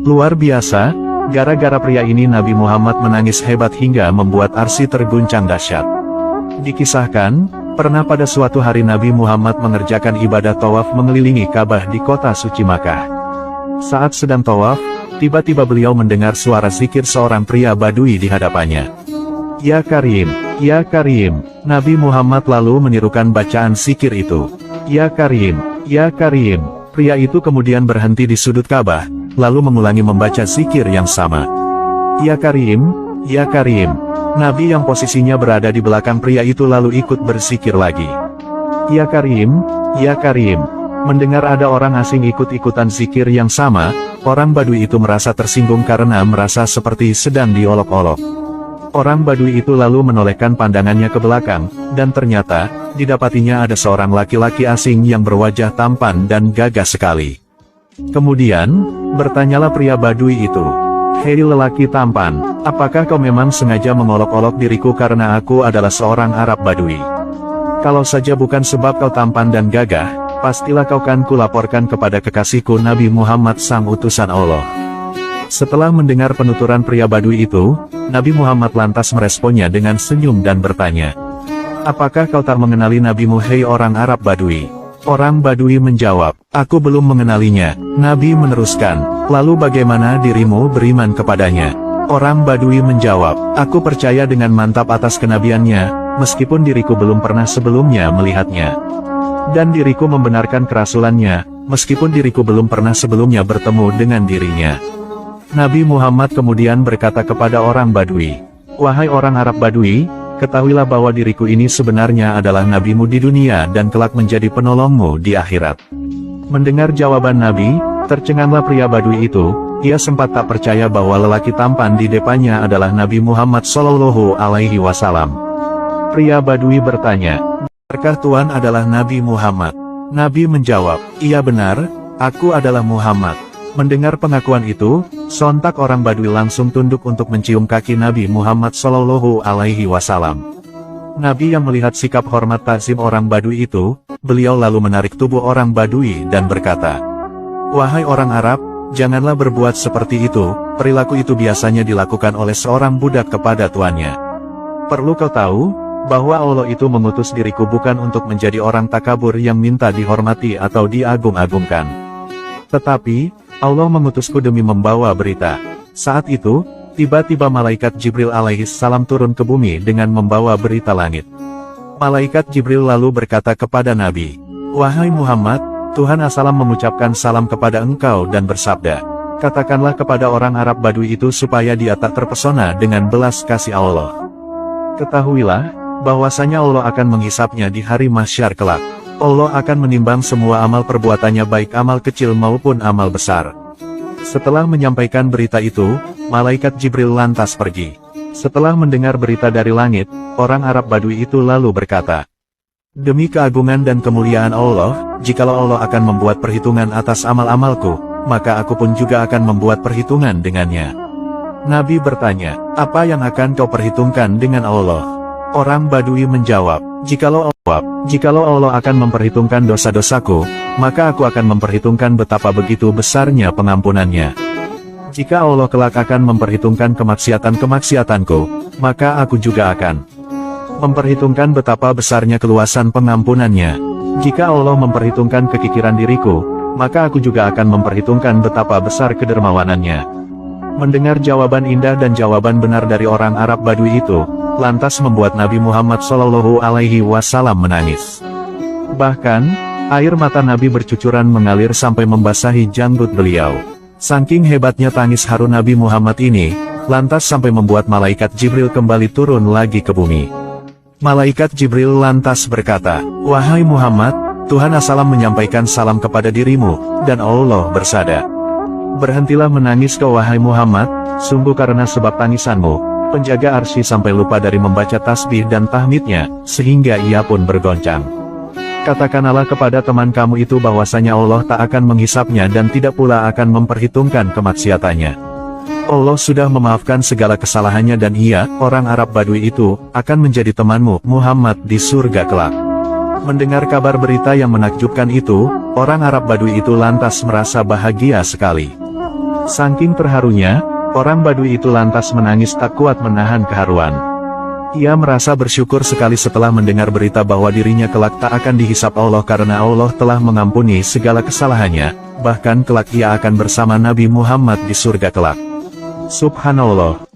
Luar biasa, gara-gara pria ini Nabi Muhammad menangis hebat hingga membuat arsy terguncang dahsyat. Dikisahkan, pernah pada suatu hari Nabi Muhammad mengerjakan ibadah tawaf mengelilingi Ka'bah di kota suci Makkah. Saat sedang tawaf, tiba-tiba beliau mendengar suara zikir seorang pria Badui di hadapannya. Ya Karim, ya Karim. Nabi Muhammad lalu menirukan bacaan zikir itu. Ya Karim, ya Karim. Pria itu kemudian berhenti di sudut Ka'bah, lalu mengulangi membaca zikir yang sama. Ya Karim, ya Karim. Nabi yang posisinya berada di belakang pria itu lalu ikut berzikir lagi. Ya Karim, ya Karim. Mendengar ada orang asing ikut-ikutan zikir yang sama, orang Badui itu merasa tersinggung karena merasa seperti sedang diolok-olok. Orang Badui itu lalu menolehkan pandangannya ke belakang, dan ternyata, didapatinya ada seorang laki-laki asing yang berwajah tampan dan gagah sekali. Kemudian, bertanyalah pria Badui itu, "Hei lelaki tampan, apakah kau memang sengaja mengolok-olok diriku karena aku adalah seorang Arab Badui? Kalau saja bukan sebab kau tampan dan gagah, pastilah kau kan kulaporkan kepada kekasihku Nabi Muhammad sang utusan Allah." Setelah mendengar penuturan pria Badui itu, Nabi Muhammad lantas meresponnya dengan senyum dan bertanya, "Apakah kau tak mengenali nabimu hei orang Arab Badui?" Orang Badui menjawab, "Aku belum mengenalinya." Nabi meneruskan, "Lalu bagaimana dirimu beriman kepadanya?" Orang Badui menjawab, "Aku percaya dengan mantap atas kenabiannya, meskipun diriku belum pernah sebelumnya melihatnya. Dan diriku membenarkan kerasulannya, meskipun diriku belum pernah sebelumnya bertemu dengan dirinya." Nabi Muhammad kemudian berkata kepada orang Badui, "Wahai orang Arab Badui, ketahuilah bahwa diriku ini sebenarnya adalah nabimu di dunia dan kelak menjadi penolongmu di akhirat." Mendengar jawaban Nabi, tercenganglah pria Badui itu. Ia sempat tak percaya bahwa lelaki tampan di depannya adalah Nabi Muhammad Shallallahu Alaihi Wasallam. Pria Badui bertanya, "Benarkah Tuhan adalah Nabi Muhammad?" Nabi menjawab, "Iya benar, aku adalah Muhammad." Mendengar pengakuan itu, sontak orang Badui langsung tunduk untuk mencium kaki Nabi Muhammad Shallallahu Alaihi Wasallam. Nabi yang melihat sikap hormat ta'zim orang Badui itu, beliau lalu menarik tubuh orang Badui dan berkata, "Wahai orang Arab, janganlah berbuat seperti itu, perilaku itu biasanya dilakukan oleh seorang budak kepada tuannya. Perlu kau tahu, bahwa Allah itu mengutus diriku bukan untuk menjadi orang takabur yang minta dihormati atau diagung-agungkan. Tetapi, Allah mengutusku demi membawa berita." Saat itu, tiba-tiba malaikat Jibril alaihissalam turun ke bumi dengan membawa berita langit. Malaikat Jibril lalu berkata kepada Nabi, "Wahai Muhammad, Tuhan As-Salam mengucapkan salam kepada engkau dan bersabda, katakanlah kepada orang Arab Badui itu supaya dia tak terpesona dengan belas kasih Allah. Ketahuilah, bahwasanya Allah akan menghisapnya di hari mahsyar kelak. Allah akan menimbang semua amal perbuatannya baik amal kecil maupun amal besar." Setelah menyampaikan berita itu, malaikat Jibril lantas pergi. Setelah mendengar berita dari langit, orang Arab Badui itu lalu berkata, "Demi keagungan dan kemuliaan Allah, jikalau Allah akan membuat perhitungan atas amal-amalku, maka aku pun juga akan membuat perhitungan dengannya." Nabi bertanya, "Apa yang akan kau perhitungkan dengan Allah?" Orang Badui menjawab, Jikalau Allah akan memperhitungkan dosa-dosaku, maka aku akan memperhitungkan betapa begitu besarnya pengampunannya. Jika Allah kelak akan memperhitungkan kemaksiatan-kemaksiatanku, maka aku juga akan memperhitungkan betapa besarnya keluasan pengampunannya. Jika Allah memperhitungkan kekikiran diriku, maka aku juga akan memperhitungkan betapa besar kedermawanannya." Mendengar jawaban indah dan jawaban benar dari orang Arab Badui itu, lantas membuat Nabi Muhammad Shallallahu Alaihi Wasallam menangis. Bahkan, air mata Nabi bercucuran mengalir sampai membasahi janggut beliau. Saking hebatnya tangis haru Nabi Muhammad ini, lantas sampai membuat malaikat Jibril kembali turun lagi ke bumi. Malaikat Jibril lantas berkata, "Wahai Muhammad, Tuhan As-Salam menyampaikan salam kepada dirimu, dan Allah bersabda, berhentilah menangis kau wahai Muhammad, sungguh karena sebab tangisanmu, penjaga arsy sampai lupa dari membaca tasbih dan tahmidnya, sehingga ia pun bergoncang. Katakanlah kepada teman kamu itu bahwasanya Allah tak akan menghisapnya dan tidak pula akan memperhitungkan kemaksiatannya. Allah sudah memaafkan segala kesalahannya dan ia, orang Arab Badui itu, akan menjadi temanmu, Muhammad di surga kelak." Mendengar kabar berita yang menakjubkan itu, orang Arab Badui itu lantas merasa bahagia sekali. Saking terharunya, orang Badui itu lantas menangis tak kuat menahan keharuan. Ia merasa bersyukur sekali setelah mendengar berita bahwa dirinya kelak tak akan dihisap Allah karena Allah telah mengampuni segala kesalahannya, bahkan kelak ia akan bersama Nabi Muhammad di surga kelak. Subhanallah.